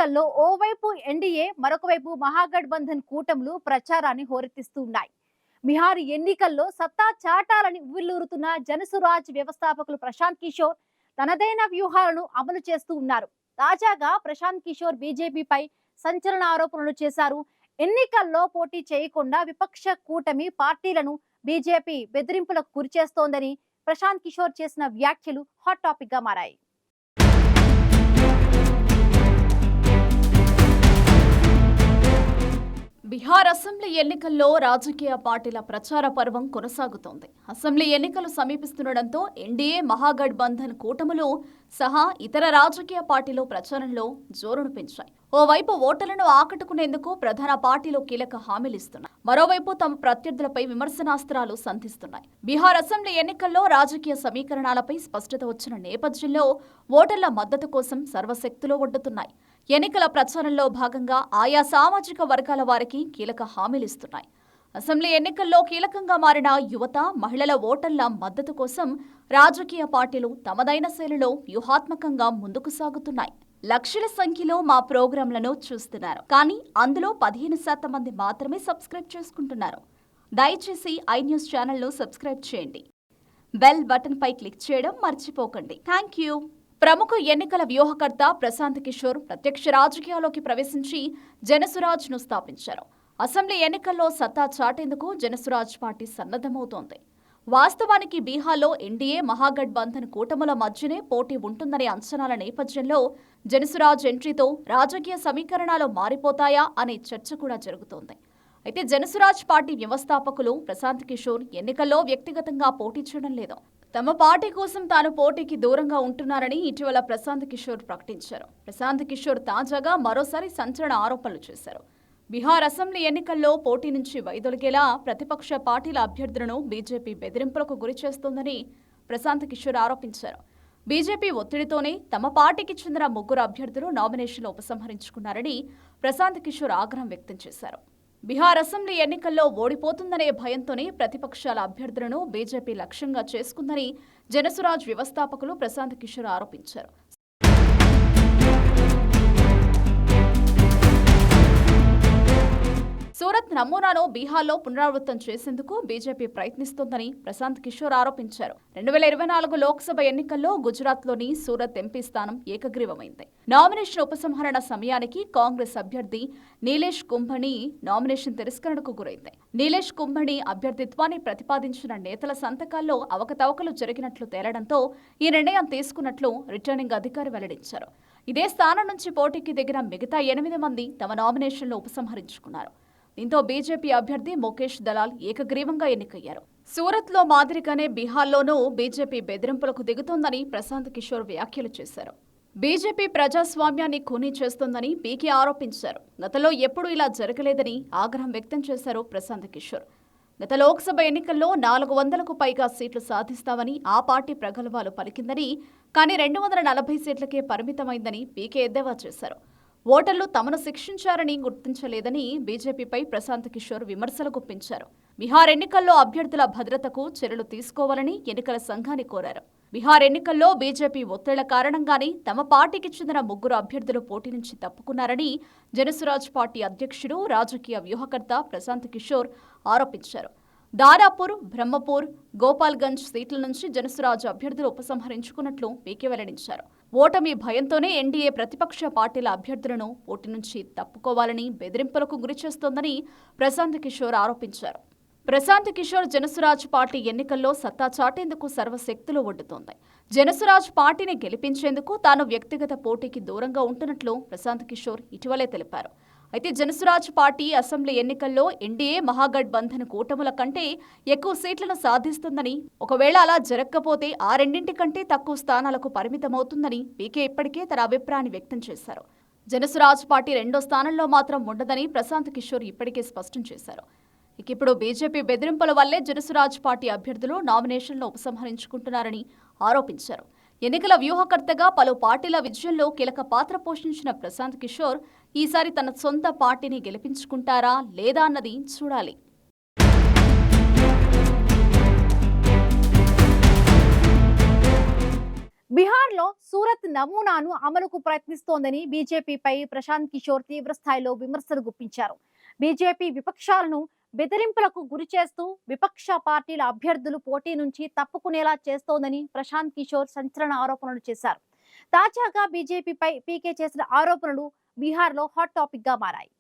ఎన్నికల్లో ఓవైపు ఎన్డీఏ మరొక వైపు మహాగఠబంధన్ కూటములు ప్రచారాన్ని హోరెత్తిస్తూ ఉన్నాయి. బీహార్ ఎన్నికల్లో సత్తా చాటాలని ఉవ్విళ్లూరుతున్న జనసురాజ్ వ్యవస్థాపకులు ప్రశాంత్ కిషోర్ తనదైన వ్యూహాలను అమలు చేస్తూ ఉన్నారు. తాజాగా ప్రశాంత్ కిషోర్ బీజేపీపై సంచలన ఆరోపణలు చేశారు. ఎన్నికల్లో పోటీ చేయకుండా విపక్ష కూటమి పార్టీలను బీజేపీ బెదిరింపులకు గురిచేస్తోందని ప్రశాంత్ కిషోర్ చేసిన వ్యాఖ్యలు హాట్ టాపిక్ గా మారాయి. బీహార్ అసెంబ్లీ ఎన్నికల్లో రాజకీయ పార్టీల ప్రచార పర్వం కొనసాగుతోంది. అసెంబ్లీ ఎన్నికలు సమీపిస్తుండటంతో ఎన్డీఏ మహాగఠబంధన్ కూటములు సహా ఇతర రాజకీయ పార్టీలు ప్రచారంలో జోరును పెంచాయి. ఓవైపు ఓటర్లను ఆకట్టుకునేందుకు ప్రధాన పార్టీలు కీలక హామీలిస్తున్నాయి. మరోవైపు తమ ప్రత్యర్థులపై విమర్శనాస్త్రాలు సంధిస్తున్నాయి. బీహార్ అసెంబ్లీ ఎన్నికల్లో రాజకీయ సమీకరణాలపై స్పష్టత వచ్చిన నేపథ్యంలో ఓటర్ల మద్దతు కోసం సర్వశక్తులు ఒడ్డుతున్నాయి. ఎన్నికల ప్రచారంలో భాగంగా ఆయా సామాజిక వర్గాల వారికి కీలక హామీలిస్తున్నాయి. అసెంబ్లీ ఎన్నికల్లో కీలకంగా మారిన యువత, మహిళల ఓటర్ల మద్దతు కోసం రాజకీయ పార్టీలు తమదైన శైలిలో వ్యూహాత్మకంగా ముందుకు సాగుతున్నాయి. లక్షల సంఖ్యలో మా ప్రోగ్రాంలను చూస్తున్నారు, కానీ అందులో 15% మంది మాత్రమే సబ్స్క్రైబ్ చేసుకుంటున్నారు. దయచేసి ఐ న్యూస్ ఛానల్ను సబ్స్క్రైబ్ చేయండి. బెల్ బటన్ పై క్లిక్ చేయడం మర్చిపోకండి. Thank you. ప్రముఖ ఎన్నికల వ్యూహకర్త ప్రశాంత్ కిషోర్ ప్రత్యక్ష రాజకీయాల్లోకి ప్రవేశించి జనసురాజ్ను స్థాపించారు. అసెంబ్లీ ఎన్నికల్లో సత్తా చాటేందుకు జనసురాజ్ పార్టీ సన్నద్ధమవుతోంది. వాస్తవానికి బీహార్లో ఎన్డీఏ మహాగఠబంధన్ కూటముల మధ్యనే పోటీ ఉంటుందనే అంచనాల నేపథ్యంలో జనసురాజ్ ఎంట్రీతో రాజకీయ సమీకరణాలు మారిపోతాయా అనే చర్చ కూడా జరుగుతోంది. అయితే జనసురాజ్ పార్టీ వ్యవస్థాపకులు ప్రశాంత్ కిషోర్ ఎన్నికల్లో వ్యక్తిగతంగా పోటీ చేయడం లేదు. తమ పార్టీ కోసం తాను పోటీకి దూరంగా ఉంటున్నారని ఇటీవల ప్రశాంత్ కిషోర్ ప్రకటించారు. ప్రశాంత్ కిషోర్ తాజాగా మరోసారి సంచలన ఆరోపణలు చేశారు. బీహార్ అసెంబ్లీ ఎన్నికల్లో పోటీ నుంచి వైదొలిగేలా ప్రతిపక్ష పార్టీల అభ్యర్థులను బీజేపీ బెదిరింపులకు గురిచేస్తోందని ప్రశాంత్ కిషోర్ ఆరోపించారు. బీజేపీ ఒత్తిడితోనే తమ పార్టీకి చెందిన 3 అభ్యర్థులు నామినేషన్లు ఉపసంహరించుకున్నారని ప్రశాంత్ కిషోర్ ఆగ్రహం వ్యక్తం చేశారు. బీహార్ అసెంబ్లీ ఎన్నికల్లో ఓడిపోతుందనే భయంతోనే ప్రతిపక్షాల అభ్యర్థులను బీజేపీ లక్ష్యంగా చేసుకుందని జనసురాజ్ వ్యవస్థాపకులు ప్రశాంత్ కిషోర్ ఆరోపించారు. సూరత్ నమూనాను బీహార్లో పునరావృతం చేసేందుకు బీజేపీ ప్రయత్నిస్తోందని ప్రశాంత్ కిషోర్ ఆరోపించారు. 2024 లోక్సభ ఎన్నికల్లో గుజరాత్లోని సూరత్ ఎంపీ స్థానం ఏకగ్రీవమైంది. నామినేషన్ ఉపసంహరణ సమయానికి కాంగ్రెస్ అభ్యర్థి నీలేష్ కుంభణి నామినేషన్ తిరస్కరణకు గురైంది. నీలేష్ కుంభణి అభ్యర్థిత్వాన్ని ప్రతిపాదించిన నేతల సంతకాల్లో అవకతవకలు జరిగినట్లు తేలడంతో ఈ నిర్ణయం తీసుకున్నట్లు రిటర్నింగ్ అధికారి వెల్లడించారు. ఇదే స్థానం నుంచి పోటీకి దిగిన మిగతా 8 మంది తమ నామినేషన్లు ఉపసంహరించుకున్నారు. దీంతో బీజేపీ అభ్యర్థి ముఖేష్ దలాల్ ఏకగ్రీవంగా ఎన్నికయ్యారు. సూరత్లో మాదిరిగానే బీహార్లోనూ బీజేపీ బెదిరింపులకు దిగుతోందని ప్రశాంత్ కిషోర్ వ్యాఖ్యలు చేశారు. బీజేపీ ప్రజాస్వామ్యాన్ని ఖూనీ చేస్తోందని పీకే ఆరోపించారు. గతంలో ఎప్పుడూ ఇలా జరగలేదని ఆగ్రహం వ్యక్తం చేశారు ప్రశాంత్ కిషోర్. గత లోక్సభ ఎన్నికల్లో 400కు పైగా సీట్లు సాధిస్తామని ఆ పార్టీ ప్రగల్భాలు పలికిందని, కానీ 240 సీట్లకే పరిమితమైందని పీకే ఎద్దేవా చేశారు. ఓటర్లు తమను శిక్షించారని గుర్తించలేదని బీజేపీపై ప్రశాంత్ కిషోర్ విమర్శలు గుప్పించారు. బీహార్ ఎన్నికల్లో అభ్యర్థుల భద్రతకు చర్యలు తీసుకోవాలని ఎన్నికల సంఘాన్ని కోరారు. బీహార్ ఎన్నికల్లో బీజేపీ ఒత్తిళ్ల కారణంగానే తమ పార్టీకి చెందిన 3 అభ్యర్థులు పోటీ నుంచి తప్పుకున్నారని జనసురాజ్ పార్టీ అధ్యక్షుడు, రాజకీయ వ్యూహకర్త ప్రశాంత్ కిషోర్ ఆరోపించారు. దారాపూర్, బ్రహ్మపూర్, గోపాల్గంజ్ సీట్ల నుంచి జనసురాజ్ అభ్యర్థులు ఉపసంహరించుకున్నట్లు పీకే వెల్లడించారు. ఓటమి భయంతోనే ఎన్డీఏ ప్రతిపక్ష పార్టీల అభ్యర్థులను పోటీ నుంచి తప్పుకోవాలని బెదిరింపులకు గురిచేస్తోందని ప్రశాంత్ కిషోర్ ఆరోపించారు. ప్రశాంత్ కిషోర్ జనసురాజ్ పార్టీ ఎన్నికల్లో సత్తా చాటేందుకు సర్వశక్తులు ఒడ్డుతోంది. జనసురాజ్ పార్టీని గెలిపించేందుకు తాను వ్యక్తిగత పోటీకి దూరంగా ఉంటున్నట్లు ప్రశాంత్ కిషోర్ ఇటీవలే తెలిపారు. అయితే జనసురాజ్ పార్టీ అసెంబ్లీ ఎన్నికల్లో ఎన్డీఏ మహాగఠబంధన్ కూటముల కంటే ఎక్కువ సీట్లను సాధిస్తుందని, ఒకవేళ అలా జరగకపోతే ఆ రెండింటి కంటే తక్కువ స్థానాలకు పరిమితమవుతుందని పీకే ఇప్పటికే తన అభిప్రాయాన్ని వ్యక్తం చేశారు. జనసురాజ్ పార్టీ 2వ స్థానంలో మాత్రం ఉండదని ప్రశాంత్ కిషోర్ ఇప్పటికే స్పష్టం చేశారు. ఇప్పుడు బీజేపీ బెదిరింపుల వల్లే జనసురాజ్ పార్టీ అభ్యర్థులు నామినేషన్లు ఉపసంహరించుకుంటున్నారని ఆరోపించారు. ఎన్నికల వ్యూహకర్తగా పలు పార్టీల విజయంలో కీలక పాత్ర పోషించిన ప్రశాంత్ కిషోర్ ఈసారి తన సొంత పార్టీని గెలిపించుకుంటారా లేదా అన్నది చూడాలి. బీహార్లో సూరత్ నమూనాను అమలుకు ప్రయత్నిస్తోందని బీజేపీపై ప్రశాంత్ కిషోర్ తీవ్ర స్థాయిలో విమర్శలు గుప్పించారు. బీజేపీ విపక్షాలను బెదిరింపులకు గురి చేస్తూ విపక్ష పార్టీల అభ్యర్థులు పోటీ నుంచి తప్పుకునేలా చేస్తోందని ప్రశాంత్ కిషోర్ సంచలన ఆరోపణలు చేశారు. తాజాగా బీజేపీపై పీకే చేసిన ఆరోపణలు బీహార్లో హాట్ టాపిక్ గా మారాయి.